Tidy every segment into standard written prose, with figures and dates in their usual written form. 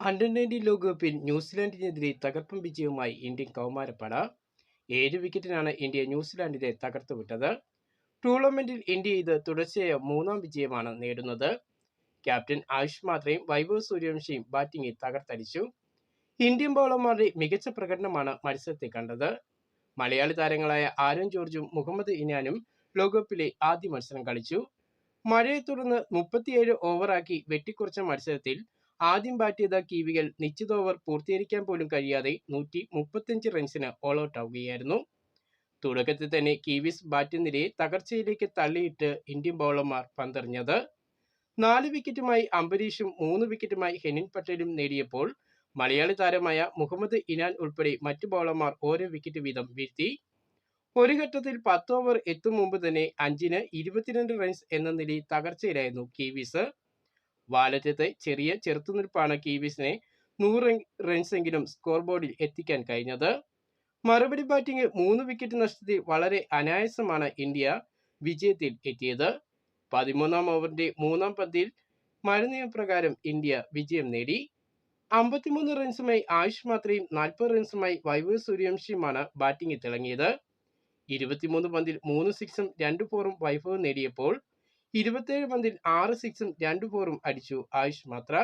Under-19 ലോകകപ്പിൽ ന്യൂസിലാൻഡിനെതിരെ തകർപ്പൻ വിജയവുമായി Indian കൗമാരപ്പട. 7 വിക്കറ്റിനാണ് ഇന്ത്യ ന്യൂസിലാൻഡിനെ തകർത്തുവിട്ടത്. ടൂർണമെന്റിൽ ഇന്ത്യ ഇത് തുടർച്ചയായ 3ാം വിജയമാണ് നേടുന്നത്. ക്യാപ്റ്റൻ ആയുഷ് മാത്രയും വൈഭവ് സൂര്യവംശിയും ബാറ്റിംഗിൽ തകർത്തടിച്ചു. ഇന്ത്യൻ ബൗളർമാരുടെ മികച്ച പ്രകടനമാണ് മത്സരത്തിൽ കണ്ടത്. മലയാളി താരങ്ങളായ ആരോൺ ജോർജും മുഹമ്മദ് ഇനാനും ലോകകപ്പിലെ ആദ്യ മത്സരം കളിച്ചു. മഴയെ തുടർന്ന് 37 ഓവറാക്കി വെട്ടിക്കുറച്ച മത്സരത്തിൽ ആദ്യം ബാറ്റ് ചെയ്ത കിവികൾ നിശ്ചിത ഓവർ പൂർത്തീകരിക്കാൻ പോലും കഴിയാതെ 135 റൺസിന് ഓൾ ഔട്ട് ആവുകയായിരുന്നു. തുടക്കത്തിൽ തന്നെ കിവീസ് ബാറ്റ് നിരയെ തകർച്ചയിലേക്ക് തള്ളിയിട്ട് ഇന്ത്യൻ ബൗളർമാർ പന്തെറിഞ്ഞത്. 4 വിക്കറ്റുമായി അംബരീഷും 3 വിക്കറ്റുമായി ഹെനിൽ പട്ടേലും നേടിയപ്പോൾ മലയാളി താരമായ മുഹമ്മദ് ഇനാൻ ഉൾപ്പെടെ മറ്റു ബൗളർമാർ ഓരോ വിക്കറ്റ് വീതം വീഴ്ത്തി. ഒരു ഘട്ടത്തിൽ 10 ഓവർ എത്തും മുമ്പ് തന്നെ 5-ന് 22 റൺസ് എന്ന നിലയിൽ തകർച്ചയിലായിരുന്നു കിവീസ്. വാലറ്റത്തെ ചെറിയ ചെറുത്തുനിൽപ്പാണ് കിവീസിനെ 100 റൺസെങ്കിലും സ്കോർ ബോർഡിൽ എത്തിക്കാൻ കഴിഞ്ഞത്. മറുപടി ബാറ്റിംഗ് 3 വിക്കറ്റ് നഷ്ടത്തിൽ വളരെ അനായാസമാണ് ഇന്ത്യ വിജയത്തിൽ എത്തിയത്. 13ാം ഓവറിന്റെ 3ാം പന്തിൽ മഴ നിയമപ്രകാരം ഇന്ത്യ വിജയം നേടി. 53 റൺസുമായി ആയുഷ് മാത്രയും 40 റൺസുമായി വൈഭവ് സൂര്യവംശിയുമാണ് ബാറ്റിംഗിൽ തിളങ്ങിയത്. 23 പന്തിൽ 3 സിക്സും 2 ഫോറും വൈഭവ് നേടിയപ്പോൾ 27 പന്തിൽ 6 സിക്സും 2 ഫോറും അടിച്ചു ആയുഷ് മാത്ര.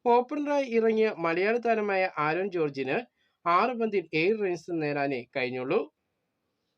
ഓപ്പണറായി ഇറങ്ങിയ മലയാളി താരമായ ആരോൺ ജോർജിന് 6 പന്തിൽ 7 റൺസ് നേടാനേ കഴിഞ്ഞുള്ളൂ.